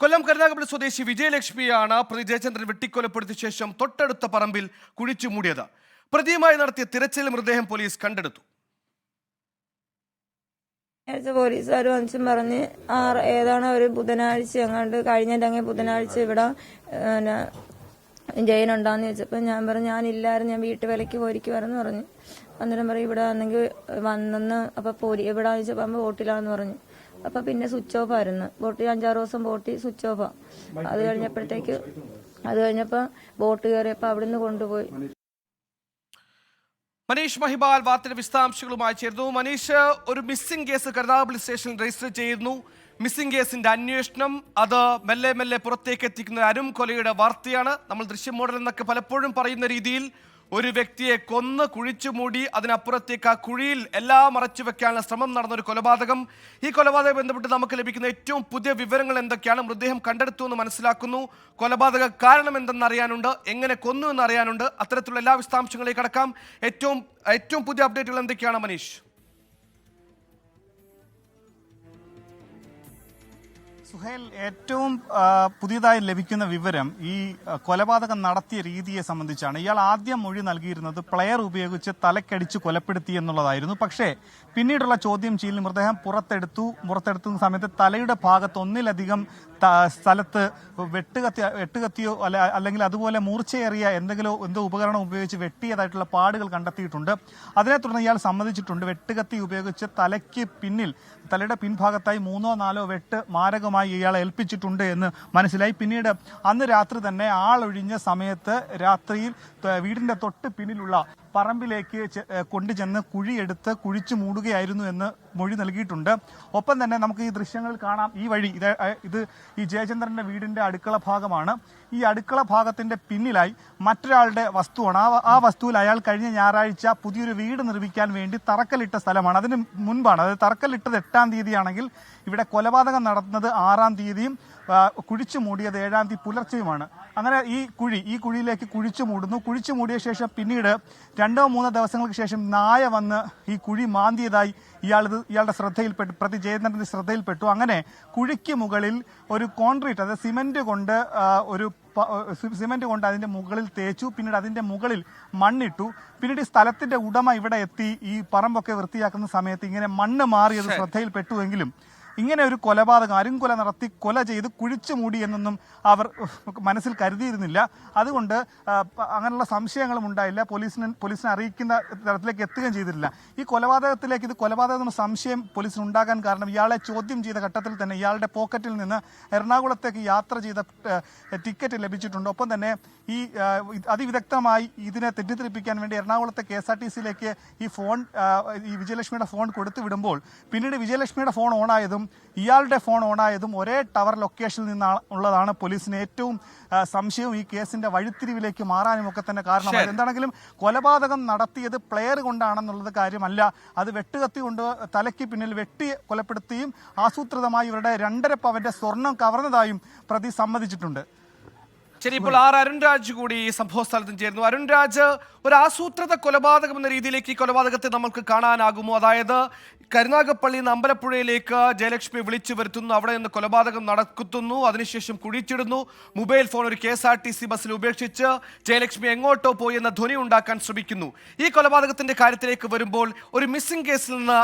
കൊല്ലം കരുനാഗപ്പള്ളി സ്വദേശി വിജയലക്ഷ്മിയാണ് പ്രതി ജയചന്ദ്രൻ വെട്ടിക്കൊലപ്പെടുത്തിയ ശേഷം തൊട്ടടുത്ത പറമ്പിൽ കുഴിച്ചു മൂടിയത്. പ്രതിയുമായി നടത്തിയ തിരച്ചിൽ മൃതദേഹം പോലീസ് കണ്ടെടുത്തു. പോലീസുകാർ വന്നിച്ചും പറഞ്ഞ് ഏതാണ് ഒരു ബുധനാഴ്ച എങ്ങാണ്ട് കഴിഞ്ഞിട്ടെങ്കിൽ ബുധനാഴ്ച ഇവിടെ ജയിലുണ്ടാന്ന് ചോദിച്ചപ്പോൾ ഞാൻ പറഞ്ഞു ഞാനില്ലായിരുന്നു, ഞാൻ വീട്ടുവേലയ്ക്ക് പോയിരിക്കുവാരെന്ന് പറഞ്ഞു. അന്നേരം പറയും ഇവിടെ വന്നെങ്കിൽ വന്നെന്ന്. അപ്പോൾ എവിടെ ചോദിച്ചപ്പോൾ ബോട്ടിലാന്ന് പറഞ്ഞു. അപ്പൊ പിന്നെ സ്വിച്ച് ഓഫ് ആയിരുന്നു. ബോട്ട് 5-6 ദിവസം ബോട്ട് സ്വിച്ച് ഓഫാ. അത് കഴിഞ്ഞപ്പോ ബോട്ട് കയറിയപ്പോ അവിടുന്ന് കൊണ്ടുപോയി. മനീഷ് മഹിബാൽ വാർത്തയുടെ വിശദാംശങ്ങളുമായി ചേർന്നു. മനീഷ്, ഒരു മിസ്സിംഗ് കേസ് കരുനാഗപ്പള്ളി സ്റ്റേഷനിൽ രജിസ്റ്റർ ചെയ്യുന്നു. മിസ്സിംഗ് കേസിന്റെ അന്വേഷണം അത് മെല്ലെ മെല്ലെ പുറത്തേക്ക് എത്തിക്കുന്ന അരും കൊലയുടെ വാർത്തയാണ്. നമ്മൾ ദൃശ്യം മോഡൽ എന്നൊക്കെ പലപ്പോഴും പറയുന്ന രീതിയിൽ ഒരു വ്യക്തിയെ കൊന്ന് കുഴിച്ചു മൂടി അതിനപ്പുറത്തേക്ക് ആ കുഴിയിൽ എല്ലാം മറച്ചു വെക്കാനുള്ള ശ്രമം നടന്ന ഒരു കൊലപാതകം. ഈ കൊലപാതകം ബന്ധപ്പെട്ട് നമുക്ക് ലഭിക്കുന്ന ഏറ്റവും പുതിയ വിവരങ്ങൾ എന്തൊക്കെയാണ്? മൃതദേഹം കണ്ടെടുത്തു എന്ന് മനസ്സിലാക്കുന്നു. കൊലപാതക കാരണം എന്തെന്ന് അറിയാനുണ്ട്, എങ്ങനെ കൊന്നു എന്ന് അറിയാനുണ്ട്. അത്തരത്തിലുള്ള എല്ലാ വിശദാംശങ്ങളിലേക്ക് കടക്കാം. ഏറ്റവും പുതിയ അപ്ഡേറ്റുകൾ എന്തൊക്കെയാണ് മനീഷ്? സുഹേൽ, ഏറ്റവും പുതിയതായി ലഭിക്കുന്ന വിവരം ഈ കൊലപാതകം നടത്തിയ രീതിയെ സംബന്ധിച്ചാണ്. ഇയാൾ ആദ്യം മൊഴി നൽകിയിരുന്നത് പ്ലെയർ ഉപയോഗിച്ച് തലക്കടിച്ച് കൊലപ്പെടുത്തി എന്നുള്ളതായിരുന്നു. പക്ഷേ പിന്നീടുള്ള ചോദ്യം ചെയ്യലിൽ മൃതദേഹം പുറത്തെടുത്തുന്ന സമയത്ത് തലയുടെ ഭാഗത്ത് ഒന്നിലധികം സ്ഥലത്ത് വെട്ടുകത്തിയോ അല്ലെങ്കിൽ അതുപോലെ മൂർച്ചയേറിയ എന്തോ ഉപകരണം ഉപയോഗിച്ച് വെട്ടിയതായിട്ടുള്ള പാടുകൾ കണ്ടെത്തിയിട്ടുണ്ട്. അതിനെ തുടർന്ന് ഇയാൾ സമ്മതിച്ചിട്ടുണ്ട് വെട്ടുകത്തി ഉപയോഗിച്ച് തലയുടെ പിൻഭാഗത്തായി 3-4 വെട്ട് മാരകമായി ഇയാളെ ഏൽപ്പിച്ചിട്ടുണ്ട് എന്ന് മനസ്സിലായി. പിന്നീട് അന്ന് രാത്രി തന്നെ ആളൊഴിഞ്ഞ സമയത്ത് രാത്രിയിൽ വീടിന്റെ തൊട്ട് പിന്നിലുള്ള പറമ്പിലേക്ക് കൊണ്ടുചെന്ന് കുഴിയെടുത്ത് കുഴിച്ചു മൂടുകയായിരുന്നു എന്ന് മൊഴി നൽകിയിട്ടുണ്ട്. ഒപ്പം തന്നെ നമുക്ക് ഈ ദൃശ്യങ്ങൾ കാണാം. ഈ വഴി ഇത് ഈ ജയചന്ദ്രന്റെ വീടിന്റെ അടുക്കള ഭാഗമാണ്. ഈ അടുക്കള ഭാഗത്തിന്റെ പിന്നിലായി മറ്റൊരാളുടെ വസ്തുവാണ്. ആ വസ്തുവിൽ അയാൾ കഴിഞ്ഞ ഞായറാഴ്ച പുതിയൊരു വീട് നിർമ്മിക്കാൻ വേണ്ടി തറക്കല്ലിട്ട സ്ഥലമാണ്. അതിന് മുൻപാണ്, അതായത് തറക്കല്ലിട്ടത് 8-ാം തീയതിയാണെങ്കിൽ ഇവിടെ കൊലപാതകം നടത്തുന്നത് 6-ാം തീയതിയും കുഴിച്ചു മൂടിയത് 7-ാം തീയതി പുലർച്ചെയുമാണ്. അങ്ങനെ ഈ കുഴിയിലേക്ക് കുഴിച്ചു മൂടുന്നു. കുഴിച്ചു മൂടിയ ശേഷം പിന്നീട് 2-3 ദിവസങ്ങൾക്ക് ശേഷം നായ വന്ന് ഈ കുഴി മാന്തിയതായി ഇയാളുടെ ശ്രദ്ധയിൽപ്പെട്ടു, പ്രതി ജയചന്ദ്രന്റെ ശ്രദ്ധയിൽപ്പെട്ടു. അങ്ങനെ കുഴിക്ക് മുകളിൽ ഒരു കോൺക്രീറ്റ്, അതായത് സിമന്റ് കൊണ്ട് അതിന്റെ മുകളിൽ തേച്ചു. പിന്നീട് അതിന്റെ മുകളിൽ മണ്ണിട്ടു. പിന്നീട് ഈ സ്ഥലത്തിന്റെ ഉടമ ഇവിടെ എത്തി ഈ പറമ്പൊക്കെ വൃത്തിയാക്കുന്ന സമയത്ത് ഇങ്ങനെ മണ്ണ് മാറിയത് ശ്രദ്ധയിൽപ്പെട്ടുവെങ്കിലും ഇങ്ങനെ ഒരു കൊലപാതകം, അരുംകൊല നടത്തി കൊല ചെയ്ത് കുഴിച്ചു മൂടി എന്നൊന്നും അവർ മനസ്സിൽ കരുതിയിരുന്നില്ല. അതുകൊണ്ട് അങ്ങനെയുള്ള സംശയങ്ങളും ഉണ്ടായില്ല. പോലീസിനെ അറിയിക്കുന്ന തരത്തിലേക്ക് എത്തുകയും ചെയ്തിട്ടില്ല. ഈ കൊലപാതകത്തിലേക്ക് ഇത് കൊലപാതകം സംശയം പോലീസിന് ഉണ്ടാകാൻ കാരണം ഇയാളെ ചോദ്യം ചെയ്ത ഘട്ടത്തിൽ തന്നെ ഇയാളുടെ പോക്കറ്റിൽ നിന്ന് എറണാകുളത്തേക്ക് യാത്ര ചെയ്ത ടിക്കറ്റ് ലഭിച്ചിട്ടുണ്ട്. ഒപ്പം തന്നെ ഈ അതിവിദഗ്ധമായി ഇതിനെ തെറ്റിദ്ധരിപ്പിക്കാൻ വേണ്ടി എറണാകുളത്തെ KSRTCയിലേക്ക് ഈ വിജയലക്ഷ്മിയുടെ ഫോൺ കൊടുത്തു വിടുമ്പോൾ പിന്നീട് വിജയലക്ഷ്മിയുടെ ഫോൺ ഓണായതും ഇയാളുടെ ഫോൺ ഓണായതും ഒരേ ടവർ ലൊക്കേഷനിൽ നിന്നുള്ളതാണ് പോലീസിന് ഏറ്റവും സംശയവും ഈ കേസിന്റെ വഴിത്തിരിവിലേക്ക് മാറാനും ഒക്കെ തന്നെ കാരണമായത്. എന്താണെങ്കിലും കൊലപാതകം നടത്തിയത് പ്ലെയർ കൊണ്ടാണെന്നുള്ളത് കാര്യമല്ല. അത് വെട്ടുകത്തി കൊണ്ട് തലയ്ക്ക് പിന്നിൽ വെട്ടി കൊലപ്പെടുത്തിയും ആസൂത്രിതമായി ഇവരുടെ 2.5 പവന്റെ സ്വർണം കവർന്നതായും പ്രതി സമ്മതിച്ചിട്ടുണ്ട്. ശരി, ഇപ്പോൾ അരുൺരാജ് കൂടി ഈ സംഭവ സ്ഥലത്തും ചേരുന്നു. അരുൺരാജ്, ഒരു ആസൂത്രിത കൊലപാതകം എന്ന രീതിയിലേക്ക് ഈ കൊലപാതകത്തെ നമുക്ക് കാണാനാകുമോ? അതായത് കരുനാഗപ്പള്ളിയിൽ നിന്ന് അമ്പലപ്പുഴയിലേക്ക് ജയലക്ഷ്മി വിളിച്ചു വരുത്തുന്നു, അവിടെ നിന്ന് കൊലപാതകം നടത്തുന്നു, അതിനുശേഷം കുഴിച്ചിടുന്നു, മൊബൈൽ ഫോൺ ഒരു KSRTC ബസ്സിൽ ഉപേക്ഷിച്ച് ജയലക്ഷ്മി എങ്ങോട്ടോ പോയി എന്ന ധ്വനി ഉണ്ടാക്കാൻ ശ്രമിക്കുന്നു. ഈ കൊലപാതകത്തിന്റെ കാര്യത്തിലേക്ക് വരുമ്പോൾ ഒരു മിസ്സിംഗ് കേസിൽ നിന്ന്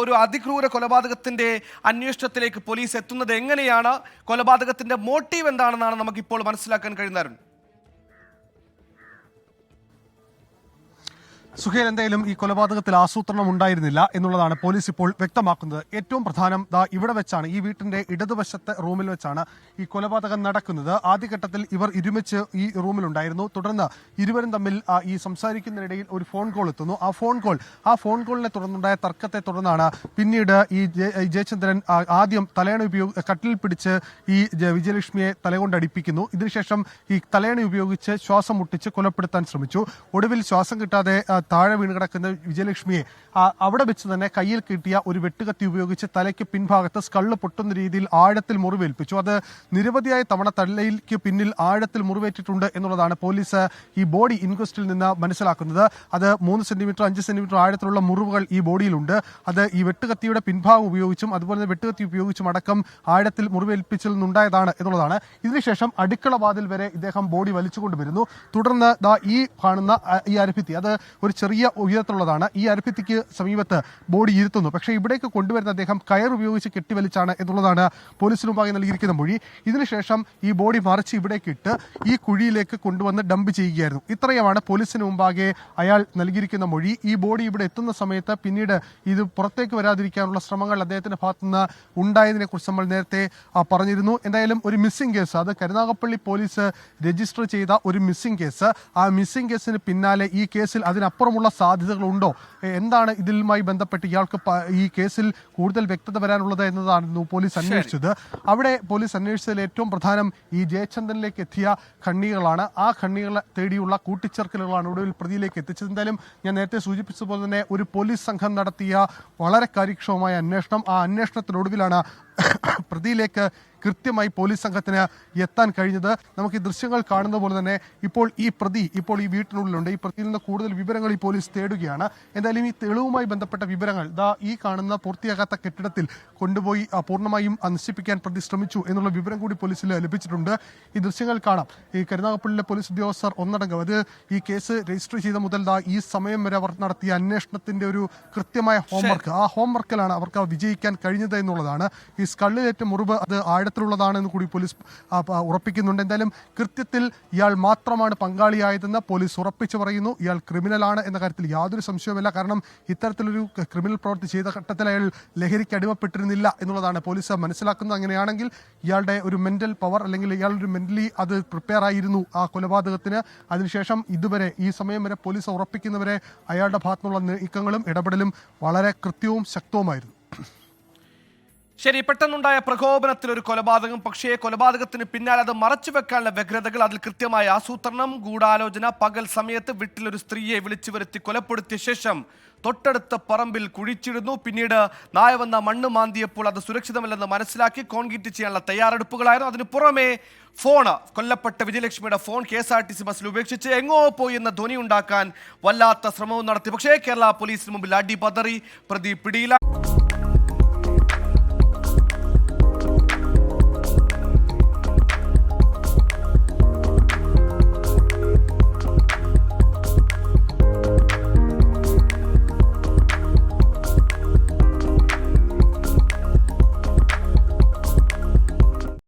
ഒരു അതിക്രൂര കൊലപാതകത്തിന്റെ അന്വേഷണത്തിലേക്ക് പോലീസ് എത്തുന്നത് എങ്ങനെയാണ്? കൊലപാതകത്തിന്റെ മോട്ടീവ് എന്താണെന്നാണ് നമുക്കിപ്പോൾ മനസ്സിലാക്കാൻ കഴിയുന്നത്. സുഹേൽ, എന്തായാലും ഈ കൊലപാതകത്തിൽ ആസൂത്രണം ഉണ്ടായിരുന്നില്ല എന്നുള്ളതാണ് പോലീസ് ഇപ്പോൾ വ്യക്തമാക്കുന്നത്. ഏറ്റവും പ്രധാനം ഇവിടെ വെച്ചാണ്, ഈ വീട്ടിന്റെ ഇടതുവശത്തെ റൂമിൽ വെച്ചാണ് ഈ കൊലപാതകം നടക്കുന്നത്. ആദ്യഘട്ടത്തിൽ ഇവർ ഒരുമിച്ച് ഈ റൂമിലുണ്ടായിരുന്നു. തുടർന്ന് ഇരുവരും തമ്മിൽ ഈ സംസാരിക്കുന്നതിനിടയിൽ ഒരു ഫോൺ കോൾ എത്തുന്നു. ആ ഫോൺ കോളിനെ തുടർന്നുണ്ടായ തർക്കത്തെ തുടർന്നാണ് പിന്നീട് ഈ ജയചന്ദ്രൻ ആദ്യം കട്ടിലിൽ പിടിച്ച് ഈ വിജയലക്ഷ്മിയെ തലകൊണ്ടടിപ്പിക്കുന്നു. ഇതിനുശേഷം ഈ തലയണ ഉപയോഗിച്ച് ശ്വാസം മുട്ടിച്ച് കൊലപ്പെടുത്താൻ ശ്രമിച്ചു. ഒടുവിൽ ശ്വാസം കിട്ടാതെ താഴെ വീണ് കിടക്കുന്ന വിജയലക്ഷ്മിയെ അവിടെ വെച്ച് തന്നെ കയ്യിൽ കിട്ടിയ ഒരു വെട്ടുകത്തി ഉപയോഗിച്ച് തലയ്ക്ക് പിൻഭാഗത്ത് സ്കള്ള് പൊട്ടുന്ന രീതിയിൽ ആഴത്തിൽ മുറിവേൽപ്പിച്ചു. അത് നിരവധിയായ തവണ തലയ്ക്ക് പിന്നിൽ ആഴത്തിൽ മുറിവേറ്റിട്ടുണ്ട് എന്നുള്ളതാണ് പോലീസ് ഈ ബോഡി ഇൻക്വസ്റ്റിൽ നിന്ന് മനസ്സിലാക്കുന്നത്. അത് 3 സെന്റിമീറ്റർ 5 സെന്റിമീറ്റർ ആഴത്തിലുള്ള മുറിവുകൾ ഈ ബോഡിയിലുണ്ട്. അത് ഈ വെട്ടുകത്തിയുടെ പിൻഭാഗം ഉപയോഗിച്ചും അതുപോലെ തന്നെ വെട്ടുകത്തി ഉപയോഗിച്ചും അടക്കം ആഴത്തിൽ മുറിവേൽപ്പിച്ചിൽ നിന്നുണ്ടായതാണ് എന്നുള്ളതാണ്. ഇതിനുശേഷം അടുക്കള വാതിൽ വരെ ഇദ്ദേഹം ബോഡി വലിച്ചുകൊണ്ടുവരുന്നു. തുടർന്ന് ഈ കാണുന്ന ഈ അരഭിത്തി, അത് ഒരു ചെറിയ ഉയരത്തിലുള്ളതാണ്. ഈ അരഭിത്തിക്ക് സമീപത്ത് ബോഡി ഇരുത്തുന്നു. പക്ഷേ ഇവിടേക്ക് കൊണ്ടുവരുന്ന അദ്ദേഹം കയർ ഉപയോഗിച്ച് കെട്ടിവലിച്ചാണ് എന്നുള്ളതാണ് പോലീസിന് മുമ്പാകെ നൽകിയിരിക്കുന്ന മൊഴി. ഇതിനുശേഷം ഈ ബോഡി മറിച്ച് ഇവിടേക്ക് ഇട്ട് ഈ കുഴിയിലേക്ക് കൊണ്ടുവന്ന് ഡംപ് ചെയ്യുകയായിരുന്നു. ഇത്രയുമാണ് പോലീസിന് മുമ്പാകെ അയാൾ നൽകിയിരിക്കുന്ന മൊഴി. ഈ ബോഡി ഇവിടെ എത്തുന്ന സമയത്ത് പിന്നീട് ഇത് പുറത്തേക്ക് വരാതിരിക്കാനുള്ള ശ്രമങ്ങൾ അദ്ദേഹത്തിന്റെ ഭാഗത്തുനിന്ന് ഉണ്ടായതിനെ കുറിച്ച് നമ്മൾ നേരത്തെ പറഞ്ഞിരുന്നു. എന്തായാലും ഒരു മിസ്സിംഗ് കേസ്, അത് കരുനാഗപ്പള്ളി പോലീസ് രജിസ്റ്റർ ചെയ്ത ഒരു മിസ്സിംഗ് കേസ്. ആ മിസ്സിംഗ് കേസിന് പിന്നാലെ ഈ കേസിൽ അതിനപ്പുറമുള്ള സാധ്യതകളുണ്ടോ, എന്താണ് ഇതിലുമായി ബന്ധപ്പെട്ട് ഇയാൾക്ക് ഈ കേസിൽ കൂടുതൽ വ്യക്തത വരാനുള്ളത് എന്നതായിരുന്നു പോലീസ് അന്വേഷിച്ചത്. അവിടെ പോലീസ് അന്വേഷിച്ചതിൽ ഏറ്റവും പ്രധാനം ഈ ജയചന്ദ്രനിലേക്ക് എത്തിയ ഖണ്ഡികളാണ്. ആ ഖണ്ഡികളെ തേടിയുള്ള കൂട്ടിച്ചേർക്കലുകളാണ് ഒടുവിൽ പ്രതിയിലേക്ക് എത്തിച്ചത്. എന്തായാലും ഞാൻ നേരത്തെ സൂചിപ്പിച്ചതുപോലെ തന്നെ ഒരു പോലീസ് സംഘം നടത്തിയ വളരെ കാര്യക്ഷമമായ അന്വേഷണം, ആ അന്വേഷണത്തിനൊടുവിലാണ് പ്രതിയിലേക്ക് കൃത്യമായി പോലീസ് സംഘത്തിന് എത്താൻ കഴിഞ്ഞത്. നമുക്ക് ഈ ദൃശ്യങ്ങൾ കാണുന്ന പോലെ തന്നെ ഇപ്പോൾ ഈ വീട്ടിനുള്ളിലുണ്ട്. ഈ പ്രതിയിൽ നിന്ന് കൂടുതൽ വിവരങ്ങൾ ഈ പോലീസ് തേടുകയാണ്. എന്തായാലും ഈ തെളിവുമായി ബന്ധപ്പെട്ട വിവരങ്ങൾ ഈ കാണുന്ന പൂർത്തിയാകാത്ത കെട്ടിടത്തിൽ കൊണ്ടുപോയി പൂർണ്ണമായും നശിപ്പിക്കാൻ പ്രതി ശ്രമിച്ചു എന്നുള്ള വിവരം കൂടി പോലീസിൽ ലഭിച്ചിട്ടുണ്ട്. ഈ ദൃശ്യങ്ങൾ കാണാം. ഈ കരുനാഗപ്പള്ളിയിലെ പോലീസ് ഉദ്യോഗസ്ഥർ ഒന്നടങ്കം, അത് ഈ കേസ് രജിസ്റ്റർ ചെയ്ത മുതൽ ഈ സമയം വരെ അവർ നടത്തിയ അന്വേഷണത്തിന്റെ ഒരു കൃത്യമായ ഹോംവർക്ക്, ആ ഹോംവർക്കിലാണ് അവർക്ക് വിജയിക്കാൻ കഴിഞ്ഞത് എന്നുള്ളതാണ്. ഈ സ്കള്ളിലേറ്റ മുറിവ് അത് ആഴത്തിലുള്ളതാണെന്ന് കൂടി പോലീസ് ഉറപ്പിക്കുന്നുണ്ട്. എന്തായാലും കൃത്യത്തിൽ ഇയാൾ മാത്രമാണ് പങ്കാളിയായതെന്ന് പോലീസ് ഉറപ്പിച്ചു പറയുന്നു. ഇയാൾ ക്രിമിനലാണ് എന്ന കാര്യത്തിൽ യാതൊരു സംശയവുമില്ല. കാരണം ഇത്തരത്തിലൊരു ക്രിമിനൽ പ്രവൃത്തി ചെയ്ത ഘട്ടത്തിൽ അയാൾ ലഹരിക്ക് അടിമപ്പെട്ടിരുന്നില്ല എന്നുള്ളതാണ് പോലീസ് മനസ്സിലാക്കുന്നത്. അങ്ങനെയാണെങ്കിൽ ഇയാളുടെ ഒരു മെന്റൽ പവർ, അല്ലെങ്കിൽ ഇയാളൊരു മെന്റലി അത് പ്രിപ്പയർ ആയിരുന്നു ആ കൊലപാതകത്തിന്. അതിനുശേഷം ഇതുവരെ ഈ സമയം വരെ പോലീസ് ഉറപ്പിക്കുന്നവരെ അയാളുടെ ഭാഗത്തുനിന്നുള്ള നീക്കങ്ങളും ഇടപെടലും വളരെ കൃത്യവും ശക്തവുമായിരുന്നു. ശരി, പെട്ടെന്നുണ്ടായ പ്രകോപനത്തിൽ ഒരു കൊലപാതകം. പക്ഷേ കൊലപാതകത്തിന് പിന്നാലെ അത് മറച്ചുവെക്കാനുള്ള വ്യഗ്രതകൾ, അതിൽ കൃത്യമായ ആസൂത്രണം, ഗൂഢാലോചന, പകൽ സമയത്ത് വീട്ടിലൊരു സ്ത്രീയെ വിളിച്ചു വരുത്തി കൊലപ്പെടുത്തിയ ശേഷം തൊട്ടടുത്ത പറമ്പിൽ കുഴിച്ചിടുന്നു. പിന്നീട് നായ വന്ന മണ്ണ് മാന്തിയപ്പോൾ അത് സുരക്ഷിതമല്ലെന്ന് മനസ്സിലാക്കി കോൺക്രീറ്റ് ചെയ്യാനുള്ള തയ്യാറെടുപ്പുകളായിരുന്നു. അതിന് പുറമെ കൊല്ലപ്പെട്ട വിജയലക്ഷ്മിയുടെ ഫോൺ KSRTC ബസ്സിൽ ഉപേക്ഷിച്ച് എങ്ങോ പോയി എന്ന ധ്വനി ഉണ്ടാക്കാൻ വല്ലാത്ത ശ്രമവും നടത്തി. പക്ഷേ കേരള പോലീസിന് മുമ്പിൽ അടി പതറി, പ്രതി പിടിയിലായി.